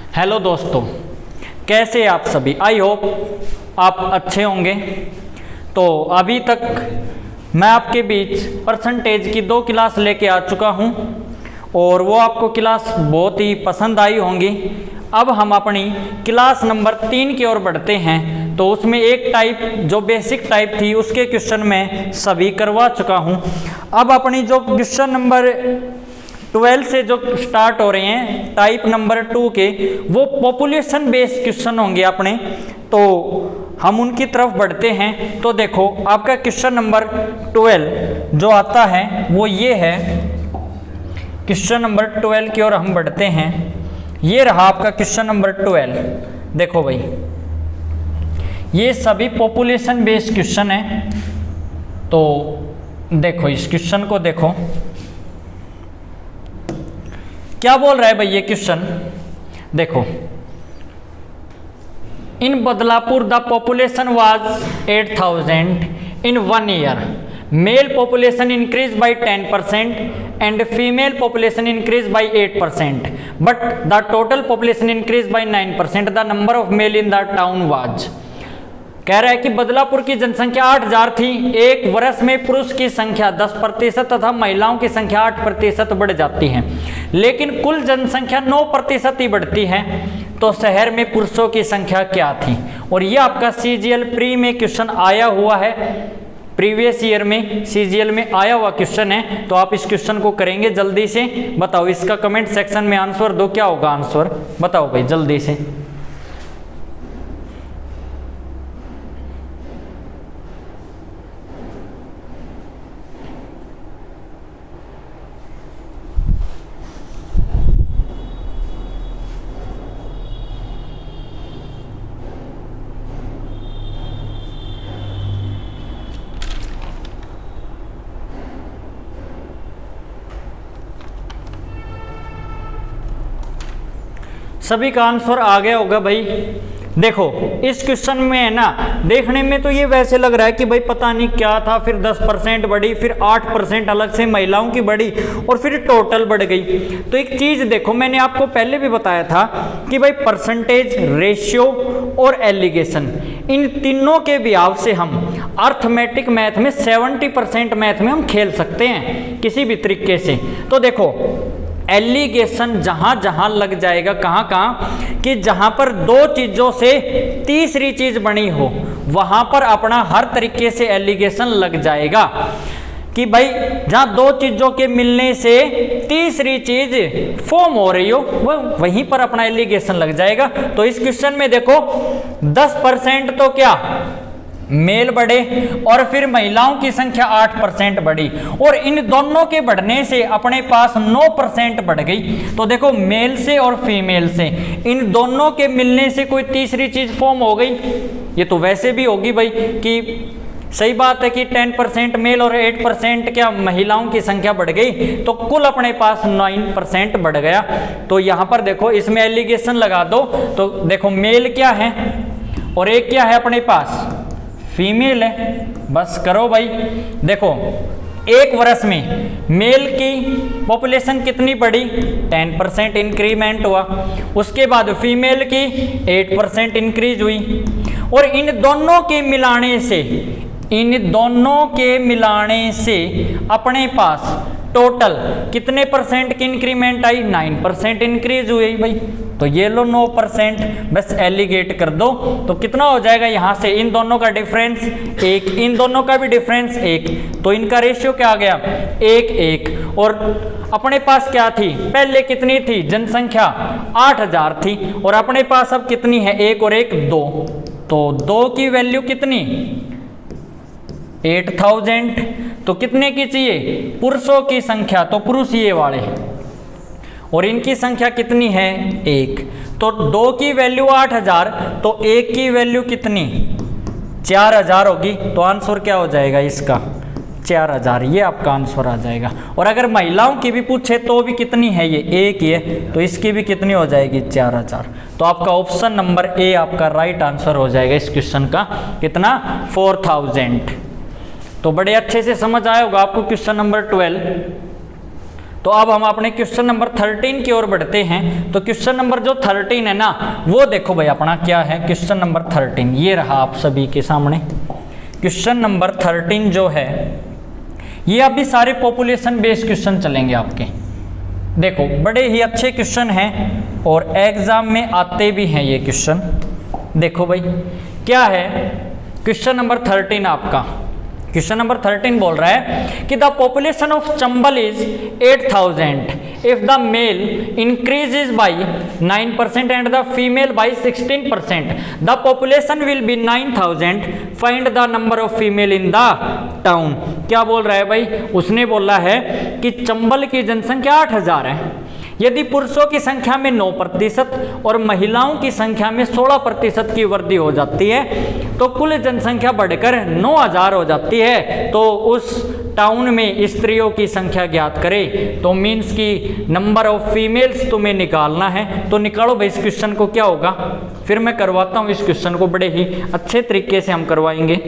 Hello दोस्तों, कैसे आप सभी। आई होप आप अच्छे होंगे। तो अभी तक मैं आपके बीच परसेंटेज की 2 क्लास लेके आ चुका हूं और वो आपको क्लास बहुत ही पसंद आई होंगी। अब हम अपनी क्लास नंबर 3 की ओर बढ़ते हैं। तो उसमें एक टाइप जो बेसिक टाइप थी उसके क्वेश्चन मैं सभी करवा चुका हूं। अब अपनी जो क्वेश्चन नंबर 12 से जो स्टार्ट हो रहे हैं टाइप नंबर 2 के, वो पॉपुलेशन बेस्ड क्वेश्चन होंगे अपने। तो हम उनकी तरफ बढ़ते हैं। तो देखो आपका क्वेश्चन नंबर 12 जो आता है वो ये है। क्वेश्चन नंबर 12 की ओर हम बढ़ते हैं। ये रहा आपका क्वेश्चन नंबर 12। देखो भाई, ये सभी पॉपुलेशन बेस्ड क्वेश्चन है। तो देखो इस क्वेश्चन को देखो क्या बोल रहा है भाई ये क्वेश्चन। देखो, in Badlapur the population was 8000 in 1 year. Male population increase by 10% and female population increase by 8%, but the total population increase by 9%। The number of male in the town was. कह रहा है कि बदलापुर की जनसंख्या 8000 थी। एक वर्ष में पुरुष की संख्या 10% तथा महिलाओं की संख्या 8% बढ़ जाती है, लेकिन कुल जनसंख्या 9% ही बढ़ती है। तो शहर में पुरुषों की संख्या क्या थी। और ये आपका CGL प्री में क्वेश्चन आया हुआ है, प्रीवियस ईयर में CGL में आया हुआ क्वेश्चन है। तो आप इस क्वेश्चन को करेंगे जल्दी से। बताओ इसका कमेंट सेक्शन में आंसर दो, क्या होगा आंसर बताओ भाई जल्दी से। सभी का आंसर आ गया होगा भाई। देखो इस क्वेश्चन में है ना, देखने में तो ये वैसे लग रहा है कि भाई पता नहीं क्या था, फिर 10% बढ़ी, फिर 8% अलग से महिलाओं की बढ़ी और फिर टोटल बढ़ गई। तो एक चीज देखो, मैंने आपको पहले भी बताया था कि भाई परसेंटेज, रेशियो और एलिगेशन, इन तीनों के बिहाव से हम अर्थमेटिक मैथ में 70% मैथ में हम खेल सकते हैं किसी भी तरीके से। तो देखो एलिगेशन जहां जहां लग जाएगा, कहां कहां कि जहां पर 2 चीजों से तीसरी चीज बनी हो, वहां पर अपना हर तरीके से एलिगेशन लग जाएगा। कि भाई जहां 2 चीजों के मिलने से तीसरी चीज फॉर्म हो रही हो, वहीं पर अपना एलिगेशन लग जाएगा। तो इस क्वेश्चन में देखो 10% तो क्या मेल बढ़े और फिर महिलाओं की संख्या 8% बढ़ी, और इन दोनों के बढ़ने से अपने पास 9% बढ़ गई। तो देखो मेल से और फीमेल से इन दोनों के मिलने से कोई तीसरी चीज फॉर्म हो गई। ये तो वैसे भी होगी भाई कि सही बात है कि 10% मेल और 8% क्या महिलाओं की संख्या बढ़ गई, तो कुल अपने पास 9% बढ़ गया। तो यहां पर देखो इसमें एलिगेशन लगा दो। तो देखो मेल क्या है और एक क्या है अपने पास फीमेल है। बस करो भाई। देखो एक वर्ष में मेल की पॉपुलेशन कितनी बढ़ी, 10% इंक्रीमेंट हुआ। उसके बाद फीमेल की 8% इंक्रीज हुई। और इन दोनों के मिलाने से अपने पास टोटल कितने परसेंट की इंक्रीमेंट आई, 9% इंक्रीज हुई भाई। तो ये लो 9%, बस एलिगेट कर दो। तो कितना हो जाएगा यहाँ से, इन दोनों का डिफरेंस 1, इन दोनों का भी डिफरेंस 1, तो इनका रेशियो क्या आ गया 1:1। और अपने पास क्या थी, पहले कितनी थी जनसंख्या 8000 थी, और अपने पास अब कितनी है 1 और 1 2। तो 2 की वैल्यू कितनी 8000। तो कितने की चाहिए पुरुषों की संख्या, तो पुरुष ये वाले, और इनकी संख्या कितनी है 1। तो 2 की वैल्यू 8000, तो 1 की वैल्यू कितनी 4000 होगी। तो आंसर क्या हो जाएगा इसका 4000, ये आपका आंसर आ जाएगा। और अगर महिलाओं की भी पूछे तो भी कितनी है ये 1 ही है, तो इसकी भी कितनी हो जाएगी 4000। तो आपका ऑप्शन नंबर ए आपका राइट आंसर हो जाएगा इस क्वेश्चन का। कितना 4000। तो बड़े अच्छे से समझ आया होगा आपको क्वेश्चन नंबर 12। तो तो अब हम अपने क्वेश्चन नंबर 13 की ओर बढ़ते हैं। तो क्वेश्चन नंबर जो 13 है ना, वो देखो भाई अपना क्या है। क्वेश्चन नंबर 13 ये रहा आप सभी के सामने। क्वेश्चन नंबर 13 जो है, ये अभी सारे पॉपुलेशन बेस्ड क्वेश्चन चलेंगे आपके। देखो बड़े ही अच्छे क्वेश्चन हैं और एग्जाम में आते भी हैं ये क्वेश्चन। देखो भाई क्या है क्वेश्चन नंबर 13 आपका। क्वेश्चन नंबर 13 बोल रहा है कि the population of Chambal is 8000 if the male increases by 9% and the female by 16%, the population will be 9000, find the number of female in the town. क्या बोल रहा है भाई, उसने बोला है कि चंबल की जनसंख्या 8000 है। यदि पुरुषों की संख्या में 9% और महिलाओं की संख्या में 16% की वृद्धि हो जाती है तो कुल जनसंख्या बढ़कर 9000 हो जाती है। तो उस टाउन में स्त्रियों की संख्या ज्ञात करें। तो मीन्स की नंबर ऑफ फीमेल्स तुम्हें निकालना है। तो निकालो भाई इस क्वेश्चन को, क्या होगा फिर मैं करवाता हूँ इस क्वेश्चन को, बड़े ही अच्छे तरीके से हम करवाएंगे।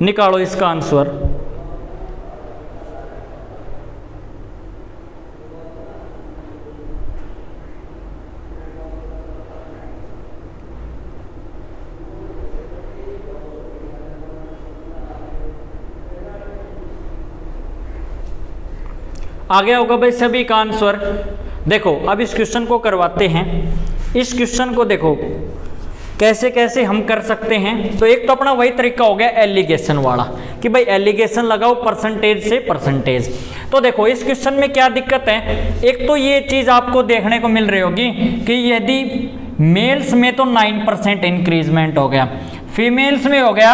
निकालो इसका आंसर। आ गया होगा भाई सभी का आंसर। देखो अब इस क्वेश्चन को करवाते हैं। इस क्वेश्चन को देखो कैसे कैसे हम कर सकते हैं। तो एक तो अपना वही तरीका हो गया एलिगेशन वाला कि भाई एलिगेशन लगाओ परसेंटेज से परसेंटेज। तो देखो इस क्वेश्चन में क्या दिक्कत है, एक तो ये चीज़ आपको देखने को मिल रही होगी कि यदि मेल्स में तो 9% इंक्रीजमेंट हो गया, फीमेल्स में हो गया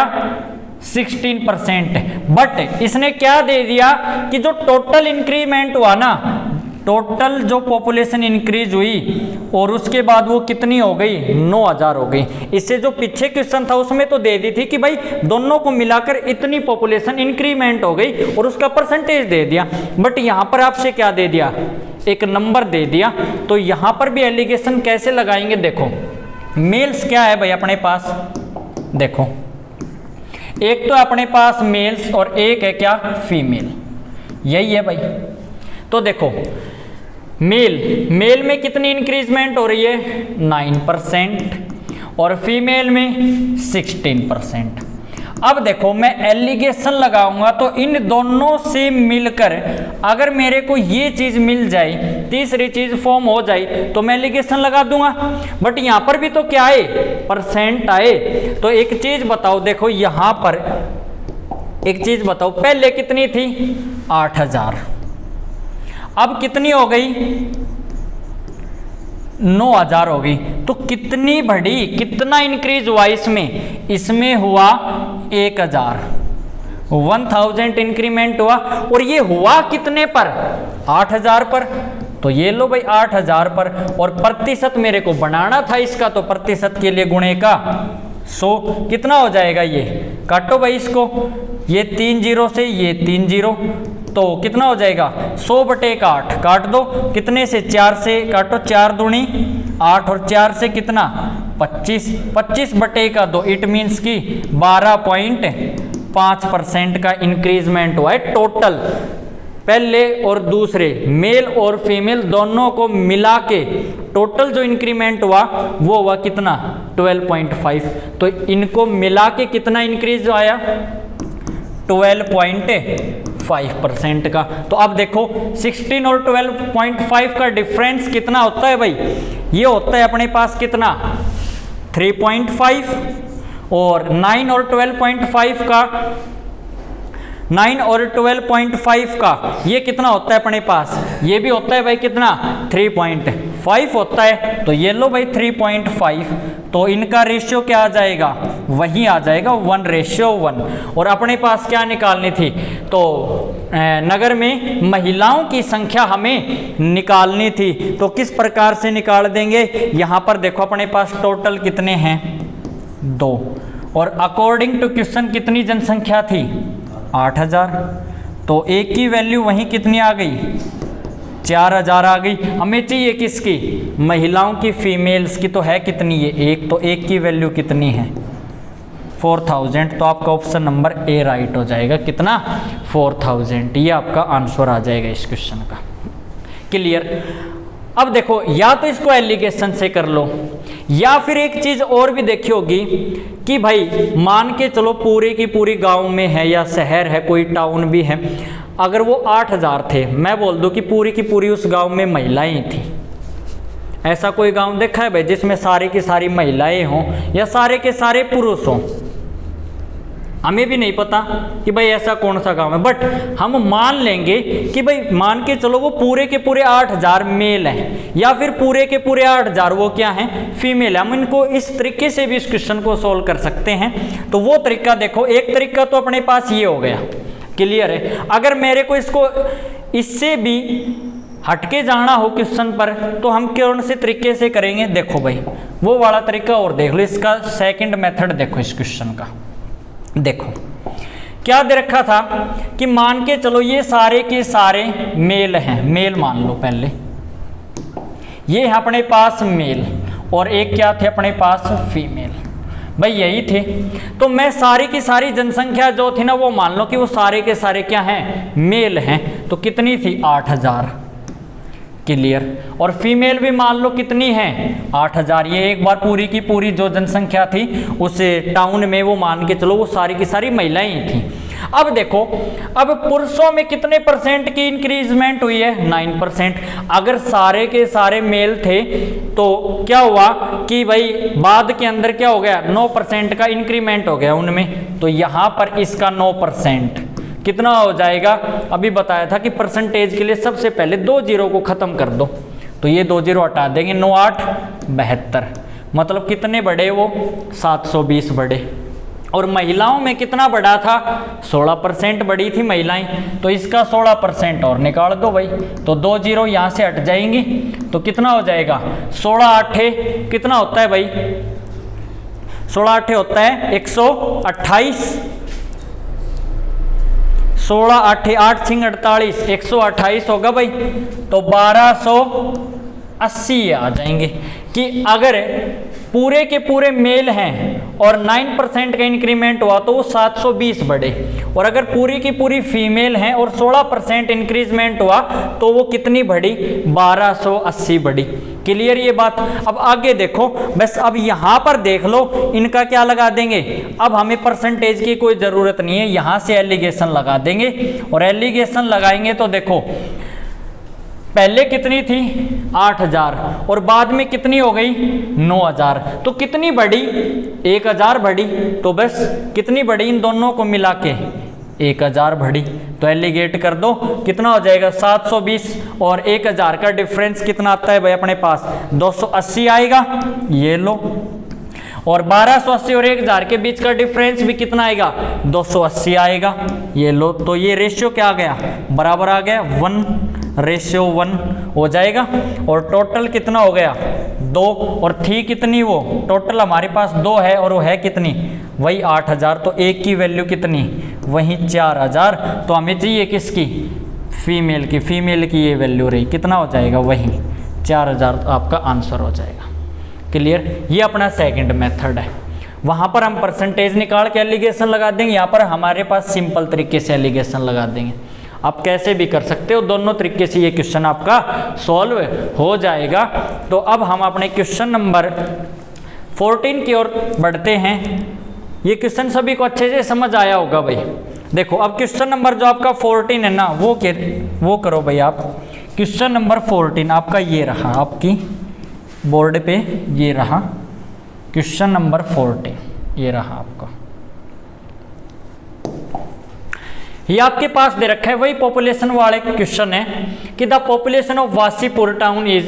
16%, बट इसने क्या दे दिया कि जो टोटल इंक्रीमेंट हुआ ना, टोटल जो पॉपुलेशन इंक्रीज हुई और उसके बाद वो कितनी हो गई 9000 हो गई। इससे जो पीछे क्वेश्चन था उसमें तो दे दी थी कि भाई दोनों को मिलाकर इतनी पॉपुलेशन इंक्रीमेंट हो गई और उसका परसेंटेज दे दिया, बट यहाँ पर आपसे क्या दे दिया, एक नंबर दे दिया। तो यहाँ पर भी एलिगेशन कैसे लगाएंगे, देखो मेल्स क्या है भाई अपने पास, देखो एक तो अपने पास मेल्स और एक है क्या फीमेल, यही है भाई। तो देखो मेल में कितनी इंक्रीजमेंट हो रही है 9% और फीमेल में 16%। अब देखो मैं एलिगेशन लगाऊंगा तो इन दोनों से मिलकर अगर मेरे को ये चीज मिल जाए, तीसरी चीज फॉर्म हो जाए तो मैं एलिगेशन लगा दूंगा। बट यहां पर भी तो क्या आए, परसेंट आए। तो एक चीज बताओ, देखो यहां पर एक चीज बताओ, पहले कितनी थी 8000, अब कितनी हो गई 9000 हो गई। तो कितनी बढ़ी, कितना इंक्रीज हुआ इसमें, इसमें हुआ 1000 इंक्रीमेंट हुआ। और ये हुआ कितने पर 8000 पर। तो ये लो भाई 8000 पर, और प्रतिशत मेरे को बनाना था इसका, तो प्रतिशत के लिए गुणे का 100 कितना हो जाएगा, ये काटो भाई इसको, ये 3 0 से ये 3 0 तो कितना हो जाएगा 100/8 काट दो, कितने से 4 से काटो, 4 दूनी 8 और 4 से कितना 25, 25/2 इट मीन्स की 12.5% का इंक्रीजमेंट हुआ है टोटल। पहले और दूसरे मेल और फीमेल दोनों को मिला के टोटल जो इंक्रीमेंट हुआ वो हुआ कितना 12.5। तो इनको मिला के कितना इंक्रीज आया 12.5% का। तो अब देखो 16 और 12.5 का डिफरेंस कितना होता है भाई, ये होता है अपने पास कितना 3.5, और 9 और 12.5 का 9 और 12.5 का ये कितना होता है अपने पास, ये भी होता है भाई कितना 3.5 होता है। तो ये लो भाई 3.5, तो इनका रेशियो क्या आ जाएगा, वही आ जाएगा 1:1। और अपने पास क्या निकालनी थी, तो नगर में महिलाओं की संख्या हमें निकालनी थी। तो किस प्रकार से निकाल देंगे, यहाँ पर देखो अपने पास टोटल कितने हैं 2, और अकॉर्डिंग टू क्वेश्चन कितनी जनसंख्या थी 8000, तो एक की वैल्यू वहीं कितनी आ गई 4000 आ गई। हमें चाहिए किसकी, महिलाओं की, फीमेल्स की तो है कितनी ये 1, तो 1 की वैल्यू कितनी है 4000। तो आपका ऑप्शन नंबर ए राइट हो जाएगा, कितना 4000, ये आपका आंसर आ जाएगा इस क्वेश्चन का। क्लियर। अब देखो या तो इसको एलिगेशन से कर लो, या फिर एक चीज और भी देखी होगी कि भाई मान के चलो पूरी की पूरी गांव में है या शहर है, कोई टाउन भी है, अगर वो 8000 थे, मैं बोल दूं कि पूरी की पूरी उस गांव में महिलाएं थी। ऐसा कोई गांव देखा है भाई जिसमें सारी की सारी महिलाएं हों या सारे के सारे पुरुष हों? हमें भी नहीं पता कि भाई ऐसा कौन सा गांव है, बट हम मान लेंगे कि भाई मान के चलो वो पूरे के पूरे 8000 मेल हैं या फिर पूरे के पूरे 8000 वो क्या हैं, फीमेल है। हम इनको इस तरीके से भी इस क्वेश्चन को सोल्व कर सकते हैं। तो वो तरीका देखो, एक तरीका तो अपने पास ये हो गया, क्लियर है। अगर मेरे को इसको इससे भी हटके जाना हो क्वेश्चन पर तो हम कौन से तरीके से करेंगे? देखो भाई वो वाला तरीका और देख लो, इसका सेकंड मेथड देखो इस क्वेश्चन का। देखो क्या दे रखा था कि मान के चलो ये सारे के सारे मेल हैं, मेल मान लो पहले, ये है अपने पास मेल और एक क्या थे अपने पास फीमेल, भाई यही थे। तो मैं सारी की सारी जनसंख्या जो थी ना वो मान लो कि वो सारे के सारे क्या हैं, मेल हैं। तो कितनी थी? 8000, क्लियर। और फीमेल भी मान लो कितनी है? 8000। ये एक बार पूरी की पूरी जो जनसंख्या थी उस टाउन में वो मान के चलो वो सारी की सारी महिलाएं थी। अब देखो, अब पुरुषों में कितने परसेंट की इंक्रीजमेंट हुई है? 9%। अगर सारे के सारे मेल थे तो क्या हुआ कि भाई बाद के अंदर क्या हो गया? 9% का इंक्रीमेंट हो गया उनमें। तो यहाँ पर इसका 9% कितना हो जाएगा? अभी बताया था कि परसेंटेज के लिए सबसे पहले 2 जीरो को खत्म कर दो, तो ये 2 जीरो हटा देंगे, 9 8 72। मतलब कितने बढ़े वो? 720 बढ़े। और महिलाओं में कितना बढ़ा था? 16% बढ़ी थी महिलाएं। तो इसका 16% और निकाल दो भाई, तो 2 जीरो यहाँ से हट जाएंगी। तो कितना हो जाएगा? 16 8 कितना होता है भाई? 16 8 होता है 128। 16 8 8 सिंह 48, 128 होगा भाई। तो 1280 आ जाएंगे कि अगर पूरे के पूरे मेल हैं और 9% का इंक्रीमेंट हुआ तो वो 720 बढ़े, और अगर पूरी की पूरी फीमेल हैं और 16% इंक्रीजमेंट हुआ तो वो कितनी बढ़ी? 1280 बढ़ी। क्लियर ये बात? अब आगे देखो, बस अब यहाँ पर देख लो इनका क्या लगा देंगे। अब हमें परसेंटेज की कोई ज़रूरत नहीं है, यहाँ से एलिगेशन लगा देंगे। और एलिगेशन लगाएंगे तो देखो पहले कितनी थी? 8000 और बाद में कितनी हो गई? 9000। तो कितनी बढ़ी? 1000 बढ़ी। तो बस कितनी बढ़ी? इन दोनों को मिला के 1000 बढ़ी। तो एलिगेट कर दो, कितना हो जाएगा? 720 और 1000 का डिफरेंस कितना आता है भाई अपने पास? 280 आएगा, ये लो। और 1280 और 1000 के बीच का डिफरेंस भी कितना आएगा? 280 आएगा, ये लो। तो ये रेशियो क्या आ गया? बराबर आ गया, 1:1 हो जाएगा। और टोटल कितना हो गया? 2। और थी कितनी वो? टोटल हमारे पास 2 है और वो है कितनी? वही 8000। तो एक की वैल्यू कितनी? वही 4000। तो हमें चाहिए किसकी? फीमेल की। फीमेल की ये वैल्यू रही, कितना हो जाएगा? वही 4000 आपका आंसर हो जाएगा। क्लियर? ये अपना सेकंड मेथड है। वहाँ पर हम परसेंटेज निकाल के एलिगेशन लगा देंगे, यहाँ पर हमारे पास सिंपल तरीके से एलिगेशन लगा देंगे। आप कैसे भी कर सकते हो, दोनों तरीके से ये क्वेश्चन आपका सॉल्व हो जाएगा। तो अब हम अपने क्वेश्चन नंबर 14 की ओर बढ़ते हैं। ये क्वेश्चन सभी को अच्छे से समझ आया होगा भाई। देखो अब क्वेश्चन नंबर जो आपका 14 है ना, वो करो भाई आप। क्वेश्चन नंबर 14 आपका ये रहा, आपकी बोर्ड पे ये रहा क्वेश्चन नंबर 14, ये रहा आपका। ये आपके पास दे रखा है, वही पॉपुलेशन वाले क्वेश्चन है कि the population of Wasseypur town is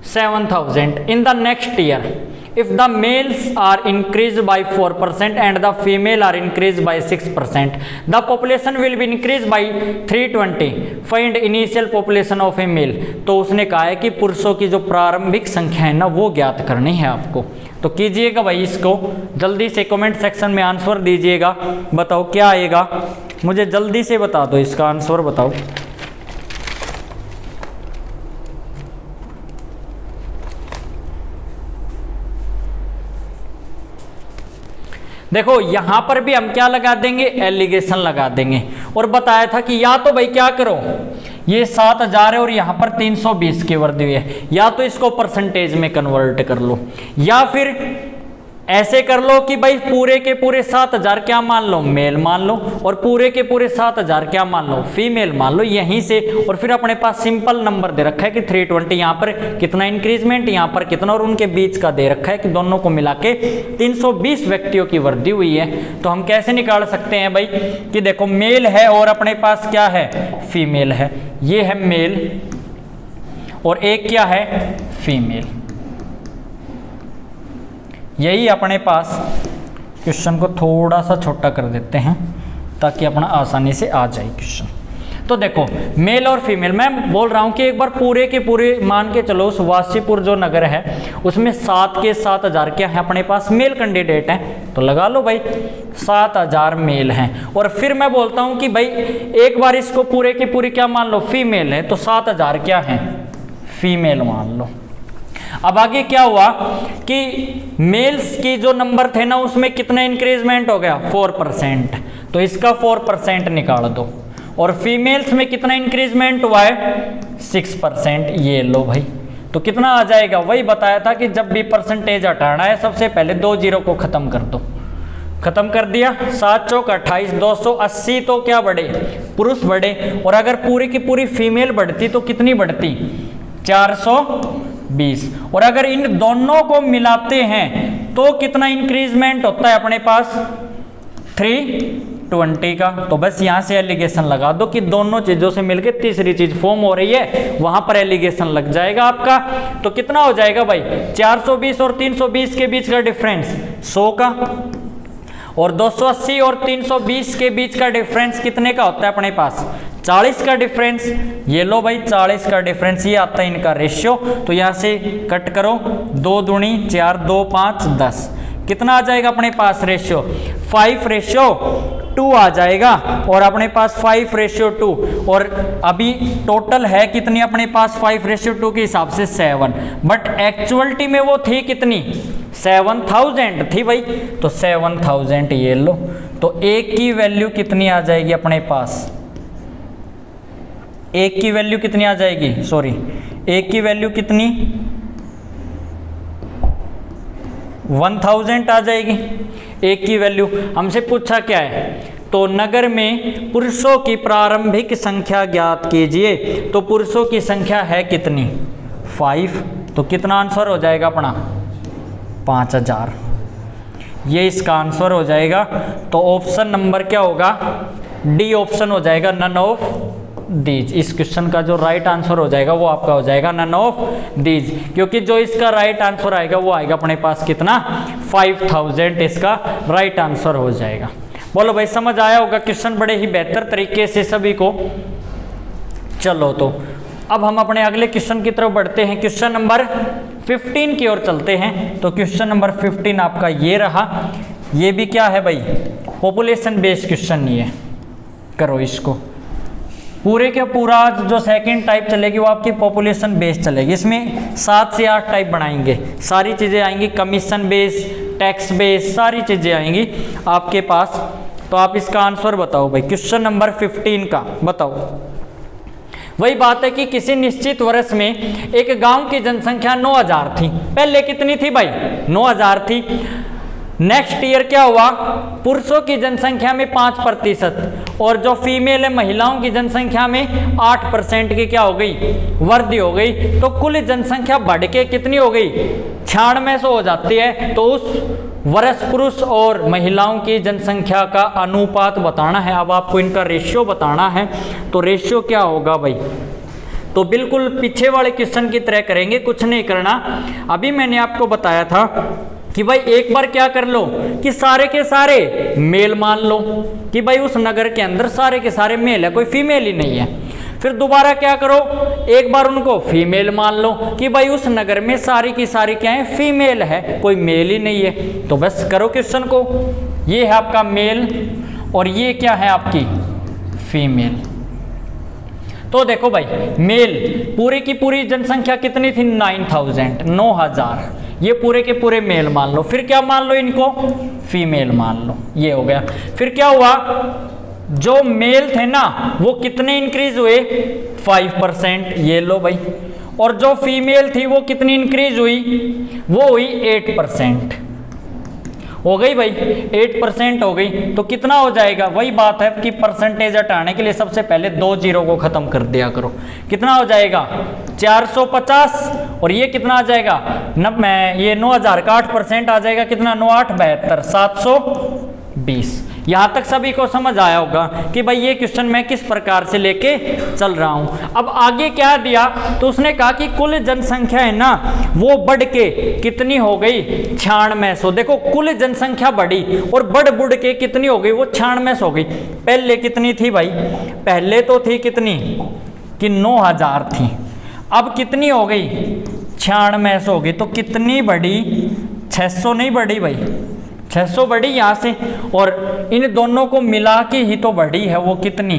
7000 in the next year if the males are increased by 4% and the female are increased by 6%, the population will be increased by 320. Find initial population of a male. तो उसने कहा है कि पुरुषों की जो प्रारंभिक संख्या है ना वो ज्ञात करनी है आपको। तो कीजिएगा भाई, इसको जल्दी से कमेंट सेक्शन में आंसर दीजिएगा। बताओ क्या आएगा, मुझे जल्दी से बता दो, इसका आंसर बताओ। देखो यहां पर भी हम क्या लगा देंगे? एलिगेशन लगा देंगे। और बताया था कि या तो भाई क्या करो, ये 7000 है और यहाँ पर 320 की वृद्धि हुई है। या तो इसको परसेंटेज में कन्वर्ट कर लो, या फिर ऐसे कर लो कि भाई पूरे के पूरे 7000 क्या मान लो, मेल मान लो, और पूरे के पूरे 7000 क्या मान लो, फीमेल मान लो यहीं से। और फिर अपने पास सिंपल नंबर दे रखा है कि 320, यहाँ पर कितना इंक्रीजमेंट, यहाँ पर कितना, और उनके बीच का दे रखा है कि दोनों को मिला के 320 व्यक्तियों की वृद्धि हुई है। तो हम कैसे निकाल सकते हैं भाई कि देखो मेल है और अपने पास क्या है, फीमेल है। ये है मेल और एक क्या है, फीमेल। यही अपने पास, क्वेश्चन को थोड़ा सा छोटा कर देते हैं ताकि अपना आसानी से आ जाए क्वेश्चन। तो देखो मेल और फीमेल, मैं बोल रहा हूँ कि एक बार पूरे के पूरे मान के चलो, उस वासीपुर जो नगर है उसमें 7 के 7000 क्या है अपने पास, मेल कैंडिडेट हैं। तो लगा लो भाई 7000 मेल हैं। और फिर मैं बोलता हूँ कि भाई एक बार इसको पूरे के पूरे क्या मान लो, फीमेल है, तो 7000 क्या है, फीमेल मान लो। अब आगे क्या हुआ कि मेल्स की जो नंबर थे ना उसमें कितना इंक्रीजमेंट हो गया, 4%, तो इसका 4% निकाल दो। और फीमेल्स में कितना इंक्रीजमेंट हुआ है, 6%, ये लो भाई। तो कितना आ जाएगा, वही बताया था कि जब भी परसेंटेज हटाना है सबसे पहले 2 जीरो को खत्म कर दो। खत्म कर दिया, 7 चौक 28, 280 तो क्या बढ़े, पुरुष बढ़े। और अगर पूरी की पूरी फीमेल बढ़ती तो कितनी बढ़ती, 420। और अगर इन दोनों को मिलाते हैं तो कितना इंक्रीजमेंट होता है अपने पास, 320 का। तो बस यहां से एलिगेशन लगा दो कि दोनों चीजों से मिलकर तीसरी चीज फॉर्म हो रही है, वहां पर एलिगेशन लग जाएगा आपका। तो कितना हो जाएगा भाई, 420 और 320 के बीच का डिफरेंस 100 का, और 280 और 320 के बीच का डिफरेंस कितने का होता है अपने पास, 40 का डिफरेंस। ये लो भाई 40 का डिफरेंस, ये आता है इनका रेशियो। तो यहाँ से कट करो, 2 दूनी 4, 2 5 10, कितना आ जाएगा अपने पास रेशियो, 5:2 आ जाएगा। और अपने पास 5:2, और अभी टोटल है कितनी अपने पास 5:2 के हिसाब से 7, बट एक्चुअलिटी में वो थी कितनी, 7000 थी भाई। तो 7000 ये लो। तो एक की वैल्यू कितनी आ जाएगी अपने पास, एक की वैल्यू कितनी आ जाएगी, सॉरी एक की वैल्यू कितनी, 1000 आ जाएगी एक की वैल्यू। हमसे पूछा क्या है, तो नगर में पुरुषों की प्रारंभिक संख्या ज्ञात कीजिए। तो पुरुषों की संख्या है कितनी, 5, तो कितना आंसर हो जाएगा अपना, 5000। ये इसका आंसर हो जाएगा। तो ऑप्शन नंबर क्या होगा, डी ऑप्शन हो जाएगा, नन ऑफ दीज। इस क्वेश्चन का जो राइट आंसर हो जाएगा वो आपका हो जाएगा नन ऑफ दीज, क्योंकि जो इसका राइट आंसर आएगा वो आएगा अपने पास कितना, 5000 इसका राइट आंसर हो जाएगा। बोलो भाई समझ आया होगा क्वेश्चन बड़े ही बेहतर तरीके से सभी को। चलो तो अब हम अपने अगले क्वेश्चन की तरफ बढ़ते हैं, क्वेश्चन नंबर 15 की ओर चलते हैं। तो क्वेश्चन नंबर 15 आपका ये रहा। ये भी क्या है भाई, पॉपुलेशन बेस्ड क्वेश्चन नहीं है। करो इसको, पूरे के पूरा जो सेकंड टाइप चलेगी वो आपकी पॉपुलेशन बेस्ड चलेगी। इसमें 7 से 8 टाइप बनाएंगे, सारी चीज़ें आएंगी, कमीशन बेस, टैक्स बेस, सारी चीज़ें आएंगी आपके पास। तो आप इसका आंसर बताओ भाई, क्वेश्चन नंबर 15 का बताओ। वही बात है कि किसी निश्चित वर्ष में एक गांव की जनसंख्या 9000 थी। पहले कितनी थी भाई, 9000 थी। नेक्स्ट ईयर क्या हुआ, पुरुषों की जनसंख्या में 5% और जो फीमेल है महिलाओं की जनसंख्या में 8% की क्या हो गई, वृद्धि हो गई। तो कुल जनसंख्या बढ़ के कितनी हो गई, 9600 हो जाती है। तो उस वर्ष पुरुष और महिलाओं की जनसंख्या का अनुपात बताना है। अब आपको इनका रेशियो बताना है। तो रेशियो क्या होगा भाई, तो बिल्कुल पीछे वाले क्वेश्चन की तरह करेंगे, कुछ नहीं करना। अभी मैंने आपको बताया था कि भाई एक बार क्या कर लो कि सारे के सारे मेल मान लो कि भाई उस नगर के अंदर सारे के सारे मेल है, कोई फीमेल ही नहीं है। फिर दोबारा क्या करो, एक बार उनको फीमेल मान लो कि भाई उस नगर में सारी की सारी क्या है, फीमेल है, कोई मेल ही नहीं है। तो बस करो क्वेश्चन को, ये है आपका मेल और ये क्या है आपकी फीमेल। तो देखो भाई मेल पूरी की पूरी जनसंख्या कितनी थी, 9000, ये पूरे के पूरे मेल मान लो। फिर क्या मान लो, इनको फीमेल मान लो, ये हो गया। फिर क्या हुआ, जो मेल थे ना वो कितने इंक्रीज हुए, 5%, ये लो भाई। और जो फीमेल थी वो कितनी इंक्रीज हुई, वो हुई 8%। हो गई भाई, 8% हो गई। तो कितना हो जाएगा, वही बात है कि परसेंटेज हटाने के लिए सबसे पहले 2 जीरो को खत्म कर दिया करो। कितना हो जाएगा, 450। और ये कितना आ जाएगा, ये 9000 का 8% आ जाएगा, कितना, 9 8 72, 720। यहाँ तक सभी को समझ आया होगा कि भाई ये क्वेश्चन मैं किस प्रकार से लेके चल रहा हूँ। अब आगे क्या दिया, तो उसने कहा कि कुल जनसंख्या है ना वो बढ़ के कितनी हो गई, 9600। देखो कुल जनसंख्या बढ़ी और बढ़ के कितनी हो गई, वो 9600 हो गई। पहले कितनी थी भाई, पहले तो थी कितनी कि 9000 थी, अब कितनी हो गई, 9600 हो गई। तो कितनी बढ़ी, 600 नहीं बढ़ी भाई, 600 बढ़ी यहाँ से, और इन दोनों को मिला के ही तो बढ़ी है वो कितनी,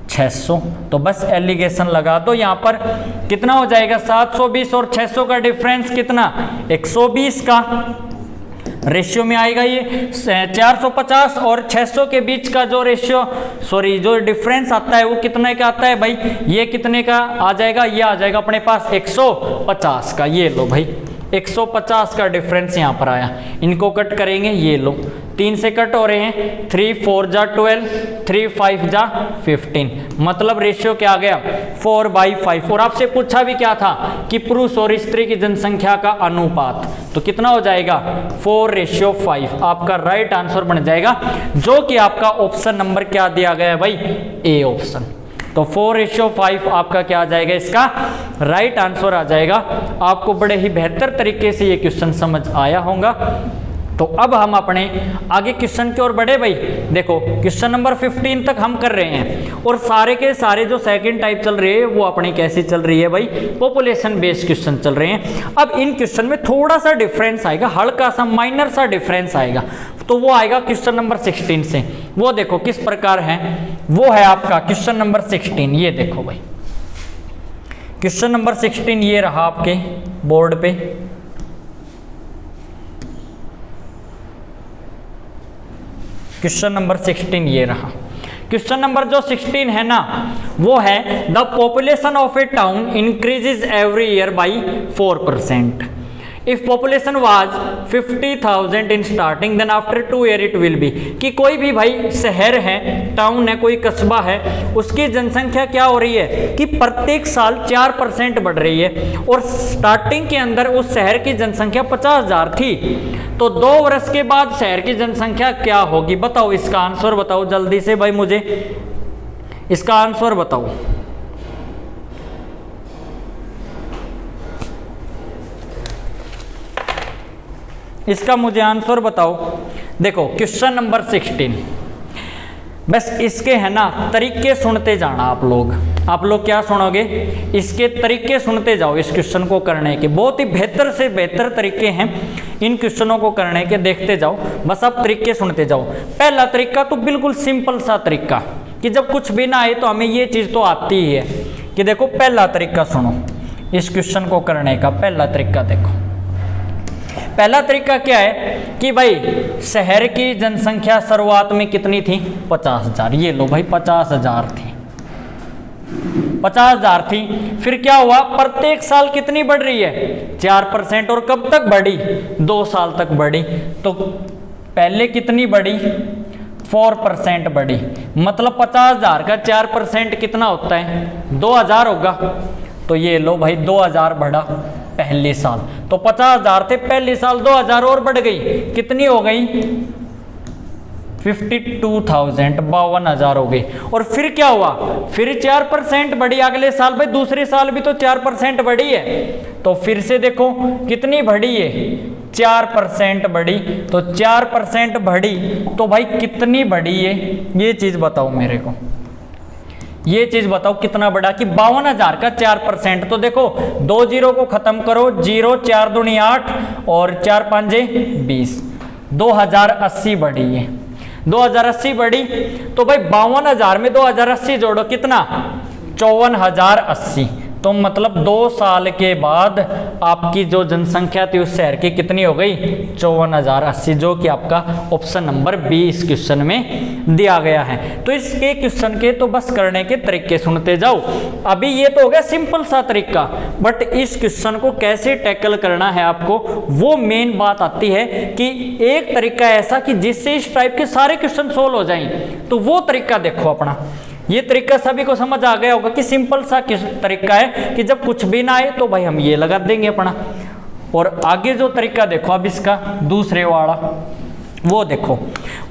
600। तो बस एलिगेशन लगा दो यहाँ पर, कितना हो जाएगा, 720 और 600 का डिफरेंस कितना, 120 का रेशियो में आएगा। ये 450 और 600 के बीच का जो रेशियो, जो डिफरेंस आता है वो कितने का आता है भाई, ये कितने का आ जाएगा, ये आ जाएगा अपने पास 150 का। ये लो भाई 150 का डिफरेंस यहाँ पर आया। इनको कट करेंगे, ये लो 3 से कट हो रहे हैं, 3 4 जा 12, 3 5 जा 15, मतलब रेशियो क्या आ गया, 4/5। और आपसे पूछा भी क्या था कि पुरुष और स्त्री की जनसंख्या का अनुपात, तो कितना हो जाएगा, 4:5। आपका राइट आंसर बन जाएगा, जो कि आपका ऑप्शन नंबर क्या दिया गया है भाई, ए ऑप्शन। तो 4:5 आपका क्या आ जाएगा, इसका राइट आंसर आ जाएगा। आपको बड़े ही बेहतर तरीके से ये क्वेश्चन समझ आया होगा। तो अब हम अपने आगे क्वेश्चन की ओर बढ़े भाई। देखो क्वेश्चन नंबर 15 तक हम कर रहे हैं, और सारे के सारे जो सेकंड टाइप चल रहे हैं वो अपनी कैसी चल रही है भाई, पॉपुलेशन बेस्ड क्वेश्चन चल रहे हैं। अब इन क्वेश्चन में थोड़ा सा डिफरेंस आएगा, हल्का सा माइनर सा डिफरेंस आएगा, तो वो आएगा क्वेश्चन नंबर 16 से। वो देखो किस प्रकार है, वो है आपका क्वेश्चन नंबर 16। ये देखो भाई क्वेश्चन नंबर 16 ये रहा आपके बोर्ड पे। क्वेश्चन नंबर 16 ये रहा। क्वेश्चन नंबर जो 16 है ना वो है, the population of a town increases every year by 4%। If population was 50,000 in starting, then after 2 year it will be. कि कोई भी भाई शहर है, टाउन है, कोई कस्बा है, उसकी जनसंख्या क्या हो रही है कि प्रत्येक साल 4% बढ़ रही है, और स्टार्टिंग के अंदर उस शहर की जनसंख्या 50,000 थी। तो 2 वर्ष के बाद शहर की जनसंख्या क्या होगी, बताओ इसका आंसर बताओ जल्दी से भाई, मुझे इसका आंसर बताओ। इसका मुझे आंसर बताओ। देखो क्वेश्चन नंबर 16, बस इसके है ना तरीके सुनते जाना आप लोग क्या सुनोगे, इसके तरीके सुनते जाओ। इस क्वेश्चन को करने के बहुत ही बेहतर से बेहतर तरीके हैं इन क्वेश्चनों को करने के, देखते जाओ, बस आप तरीके सुनते जाओ। पहला तरीका तो बिल्कुल सिंपल सा तरीका, कि जब कुछ भी ना आए तो हमें ये चीज़ तो आती ही है। कि देखो पहला तरीका सुनो, इस क्वेश्चन को करने का पहला तरीका देखो। पहला तरीका क्या है कि भाई शहर की जनसंख्या शुरुआत में कितनी थी, 50,000। ये लो भाई 50,000 थी, 50,000 थी। फिर क्या हुआ, प्रत्येक साल कितनी बढ़ रही है, 4%। और कब तक बढ़ी, 2 साल तक बढ़ी। तो पहले कितनी बढ़ी, 4% बढ़ी, मतलब 50,000 का 4% कितना होता है, 2,000 होगा। तो ये लो भाई 2,000 बढ़ा पहले साल, तो 50,000 थे, पहले साल 2,000 और बढ़ गई, कितनी हो गई, 52,000, 52,000 हो गई। और फिर क्या हुआ, फिर 4% बढ़ी अगले साल, भाई दूसरे साल भी तो 4% बढ़ी है। तो फिर से देखो कितनी बढ़ी है, 4% बढ़ी। तो 4% बढ़ी तो भाई कितनी बढ़ी है, ये चीज़ बताओ मेरे को, ये चीज बताओ कितना बढ़ा, कि 52,000 का 4%। तो देखो 2 जीरो को खत्म करो, 0 4 दूनी 8 और 4 5 20, 2080 बढ़ी है, 2080 बढ़ी। तो भाई 52,000 में 2080 जोड़ो, कितना, 54,080। तो मतलब 2 साल के बाद आपकी जो जनसंख्या थी उस शहर की कितनी हो गई, 54,080, जो कि आपका ऑप्शन नंबर बी इस क्वेश्चन में दिया गया है। तो इसके क्वेश्चन के तो बस करने के तरीके सुनते जाओ। अभी ये तो हो गया सिंपल सा तरीका, बट इस क्वेश्चन को कैसे टैकल करना है आपको, वो मेन बात आती है कि एक तरीका ऐसा कि जिससे इस टाइप के सारे क्वेश्चन सोल्व हो जाएं, तो वो तरीका देखो अपना। ये तरीका सभी को समझ आ गया होगा कि सिंपल सा तरीका है कि जब कुछ भी ना आए तो भाई हम ये लगा देंगे अपना। और आगे जो तरीका देखो अब इसका दूसरे वाला, वो देखो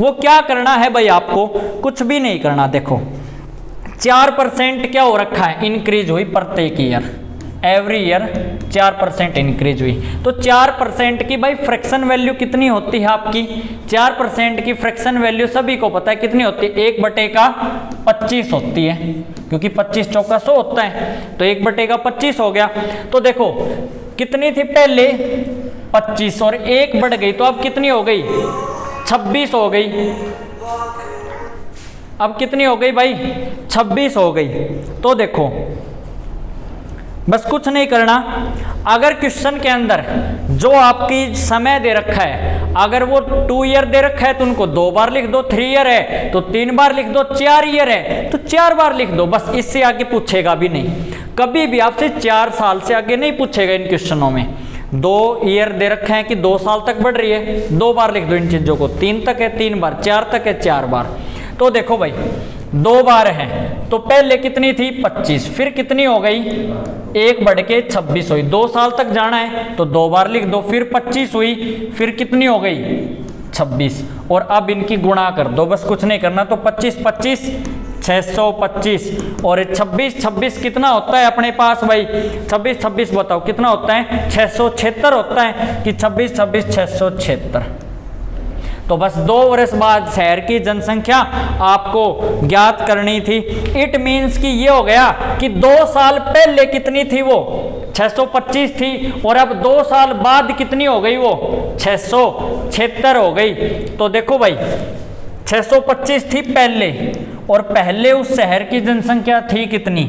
वो क्या करना है भाई, आपको कुछ भी नहीं करना। देखो 4% क्या हो रखा है, इंक्रीज हुई प्रत्येक ईयर, एवरी ईयर 4% इंक्रीज हुई। तो 4% की भाई फ्रैक्शन वैल्यू कितनी होती है आपकी, 4% की फ्रैक्शन वैल्यू सभी को पता है कितनी होती है, 1/25 होती है, क्योंकि 25 चौका 100 होता है, तो 1/25 हो गया। तो देखो कितनी थी पहले 25 और 1 बढ़ गई, तो अब कितनी हो गई, 26 हो गई। अब कितनी हो गई भाई, 26 हो गई। तो देखो बस कुछ नहीं करना, अगर क्वेश्चन के अंदर जो आपकी समय दे रखा है, अगर वो 2 ईयर दे रखा है तो उनको 2 बार लिख दो, 3 ईयर है तो 3 बार लिख दो, 4 ईयर है तो 4 बार लिख दो, बस इससे आगे पूछेगा भी नहीं। कभी भी आपसे 4 साल से आगे नहीं पूछेगा इन क्वेश्चनों में। 2 ईयर दे रखे हैं कि 2 साल तक बढ़ रही है, 2 बार लिख दो इन चीजों को, 3 तक है 3 बार, 4 तक है 4 बार। तो देखो भाई 2 बार है, तो पहले कितनी थी 25, फिर कितनी हो गई 1 बढ़ के 26 हुई, 2 साल तक जाना है तो 2 बार लिख दो, फिर 25 हुई, फिर कितनी हो गई 26, और अब इनकी गुणा कर दो, बस कुछ नहीं करना। तो 25 25 625 और 26 26 कितना होता है अपने पास भाई, 26 26 बताओ कितना होता है, 676 होता है कि 26 26 676। तो बस 2 वर्ष बाद शहर की जनसंख्या आपको ज्ञात करनी थी। इट मीन्स कि ये हो गया कि 2 साल पहले कितनी थी वो 625 थी, और अब 2 साल बाद कितनी हो गई वो 676 हो गई। तो देखो भाई 625 थी पहले, और पहले उस शहर की जनसंख्या थी कितनी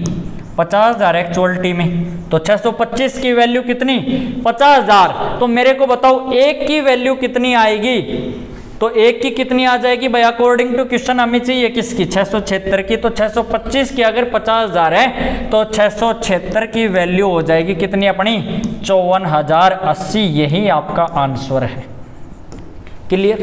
50,000 एक्चुअलिटी में, तो 625 की वैल्यू कितनी 50,000। तो मेरे को बताओ 1 की वैल्यू कितनी आएगी, तो 1 की कितनी आ जाएगी भाई, अकॉर्डिंग टू क्वेश्चन हमें चाहिए किसकी 676 की। तो 625 की अगर 50,000 है तो 676 की वैल्यू हो जाएगी कितनी अपनी 54,080। यही आपका आंसर है। क्लियर,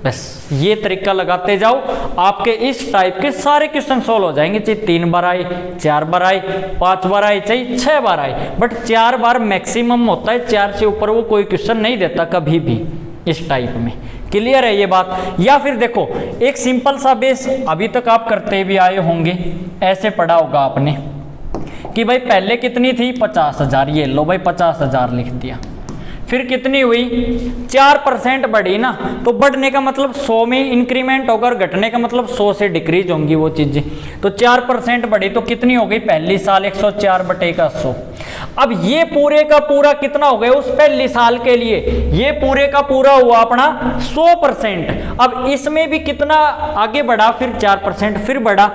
बस ये तरीका लगाते जाओ, आपके इस टाइप के सारे क्वेश्चन सोल्व हो जाएंगे। चाहे 3 बार आए, 4 बार आए, 5 बार आए, चाहे 6 बार आए, बट 4 बार मैक्सिमम होता है, 4 से ऊपर वो कोई क्वेश्चन नहीं देता कभी भी इस टाइप में। क्लियर है ये बात। या फिर देखो एक सिंपल सा बेस अभी तक आप करते भी आए होंगे, ऐसे पढ़ा होगा आपने कि भाई पहले कितनी थी 50,000, ये लो भाई 50,000 लिख दिया, फिर कितनी हुई 4% बढ़ी ना, तो बढ़ने का मतलब 100 में इंक्रीमेंट होगा और घटने का मतलब 100 से डिक्रीज होंगी वो चीजें। तो 4% बढ़ी तो कितनी हो गई पहली साल 104/100। अब ये पूरे का पूरा कितना हो गया उस पहली साल के लिए, ये पूरे का पूरा हुआ अपना 100%। अब इसमें भी कितना आगे बढ़ा, फिर 4% फिर बढ़ा,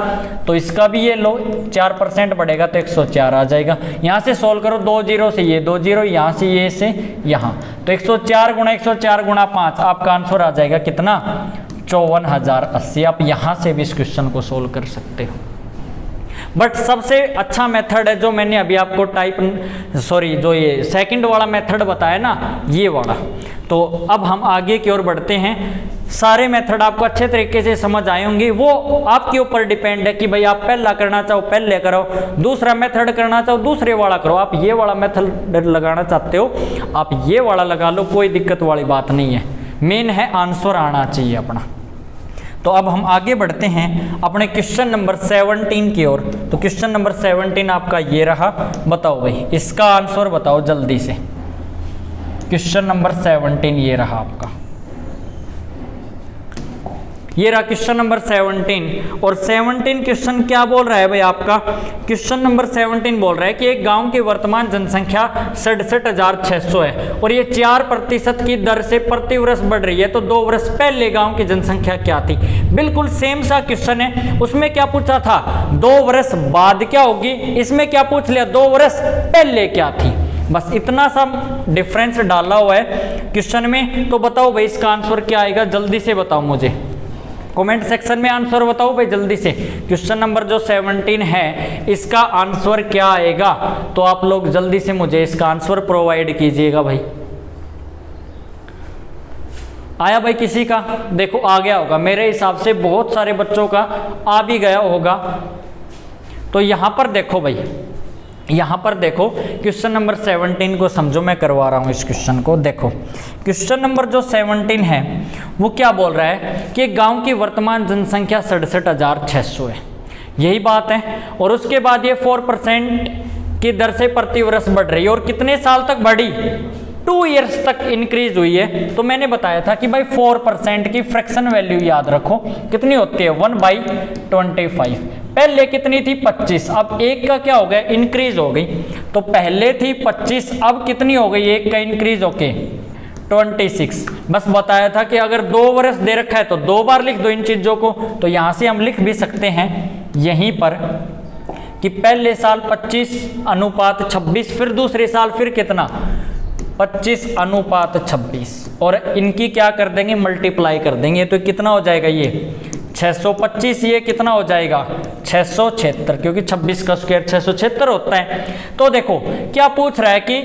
तो इसका भी ये लो 4% बढ़ेगा तो 104 आ जाएगा। यहाँ से सोल्व करो, 2 0 से ये 2 0, यहाँ से ये से यहाँ, तो 104 गुणा 104 गुणा 5, आपका आंसर आ जाएगा कितना 54,080। आप यहाँ से भी इस क्वेश्चन को सोल्व कर सकते हो। बट सबसे अच्छा मेथड है जो मैंने अभी आपको जो ये सेकंड वाला मेथड बताया ना, ये वाला। तो अब हम आगे की ओर बढ़ते हैं। सारे मेथड आपको अच्छे तरीके से समझ आए होंगे, वो आपके ऊपर डिपेंड है कि भाई आप पहला करना चाहो पहले करो, दूसरा मेथड करना चाहो दूसरे वाला करो। आप ये वाला मेथड लगाना चाहते हो आप ये वाला लगा लो, कोई दिक्कत वाली बात नहीं है। मेन है आंसर आना चाहिए अपना। तो अब हम आगे बढ़ते हैं अपने क्वेश्चन नंबर 17 की ओर। तो क्वेश्चन नंबर 17 आपका ये रहा, बताओ भाई इसका आंसर बताओ जल्दी से। क्वेश्चन नंबर 17 ये रहा आपका। ये रहा क्वेश्चन नंबर 17। और 17 क्वेश्चन क्या बोल रहा है भाई आपका? क्वेश्चन नंबर 17 बोल रहा है कि एक गांव की वर्तमान जनसंख्या 67,600 है और ये 4% की दर से प्रति वर्ष बढ़ रही है, तो 2 वर्ष पहले गांव की जनसंख्या क्या थी? बिल्कुल सेम सा क्वेश्चन है। उसमें क्या पूछा था? 2 वर्ष बाद क्या होगी। इसमें क्या पूछ लिया? 2 वर्ष पहले क्या थी। बस इतना सा डिफरेंस डाला हुआ है क्वेश्चन में। तो बताओ भाई इसका आंसर क्या आएगा? जल्दी से बताओ मुझे, कमेंट सेक्शन में आंसर बताओ भाई जल्दी से। क्वेश्चन नंबर जो 17 है इसका आंसर क्या आएगा? तो आप लोग जल्दी से मुझे इसका आंसर प्रोवाइड कीजिएगा भाई। आया भाई किसी का? देखो आ गया होगा, मेरे हिसाब से बहुत सारे बच्चों का आ भी गया होगा। तो यहां पर देखो भाई, यहाँ पर देखो क्वेश्चन नंबर 17 को समझो, मैं करवा रहा हूँ इस क्वेश्चन को। देखो क्वेश्चन नंबर जो 17 है वो क्या बोल रहा है कि गांव की वर्तमान जनसंख्या 67,600 है, यही बात है। और उसके बाद ये 4% की दर से प्रति वर्ष बढ़ रही है और कितने साल तक बढ़ी? 2 ईयर्स तक इंक्रीज हुई है। तो मैंने बताया था कि भाई 4% की फ्रैक्शन वैल्यू याद रखो, कितनी होती है? 1/25। पहले कितनी थी? 25। अब एक का क्या हो गया? इंक्रीज हो गई। तो पहले थी 25, अब कितनी हो गई? एक का इंक्रीज होके 26। बस बताया था कि अगर 2 वर्ष दे रखा है तो 2 बार लिख दो इन चीजों को। तो यहां से हम लिख भी सकते हैं यहीं पर कि पहले साल 25/26, फिर दूसरे साल फिर कितना? 25/26। और इनकी क्या कर देंगे? मल्टीप्लाई कर देंगे। तो कितना हो जाएगा? ये 625। ये कितना हो जाएगा? 676, क्योंकि 26 का स्क्वायर 676 होता है। तो देखो क्या पूछ रहा है कि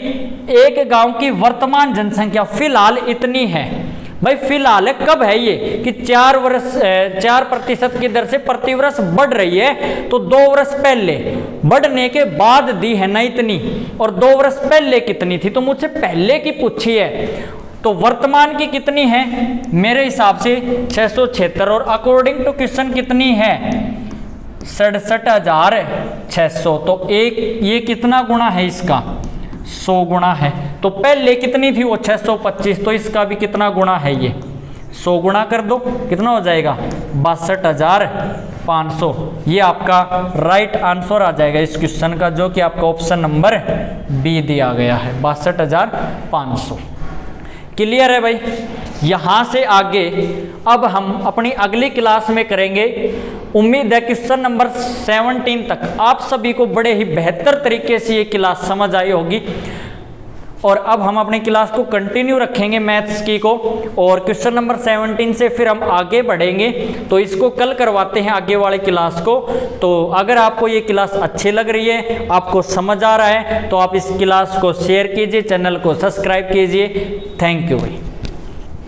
एक गांव की वर्तमान जनसंख्या फिलहाल इतनी है। भाई फिलहाल कब है ये? कि 4% की दर से प्रति वर्ष बढ़ रही है। तो 2 वर्ष पहले बढ़ने के बाद दी है ना इतनी, और 2 वर्ष पहले कितनी थी? तो मुझसे पहले की पूछी है। तो वर्तमान की कितनी है? मेरे हिसाब से 676। और अकॉर्डिंग टू क्वेश्चन कितनी है? 67,600। तो एक ये कितना गुना है इसका? 100 गुना है। तो पहले कितनी थी? वो 625। तो इसका भी कितना गुना है? ये 100 गुना कर दो, कितना हो जाएगा? 62,500। ये आपका राइट आंसर आ जाएगा इस क्वेश्चन का, जो कि आपका ऑप्शन नंबर बी दिया गया है, 62,500। क्लियर है भाई? यहां से आगे अब हम अपनी अगली क्लास में करेंगे। उम्मीद है क्वेश्चन नंबर 17 तक आप सभी को बड़े ही बेहतर तरीके से ये क्लास समझ आई होगी। और अब हम अपनी क्लास को कंटिन्यू रखेंगे मैथ्स की को, और क्वेश्चन नंबर 17 से फिर हम आगे बढ़ेंगे। तो इसको कल करवाते हैं आगे वाले क्लास को। तो अगर आपको ये क्लास अच्छी लग रही है, आपको समझ आ रहा है, तो आप इस क्लास को शेयर कीजिए, चैनल को सब्सक्राइब कीजिए। थैंक यू भाई।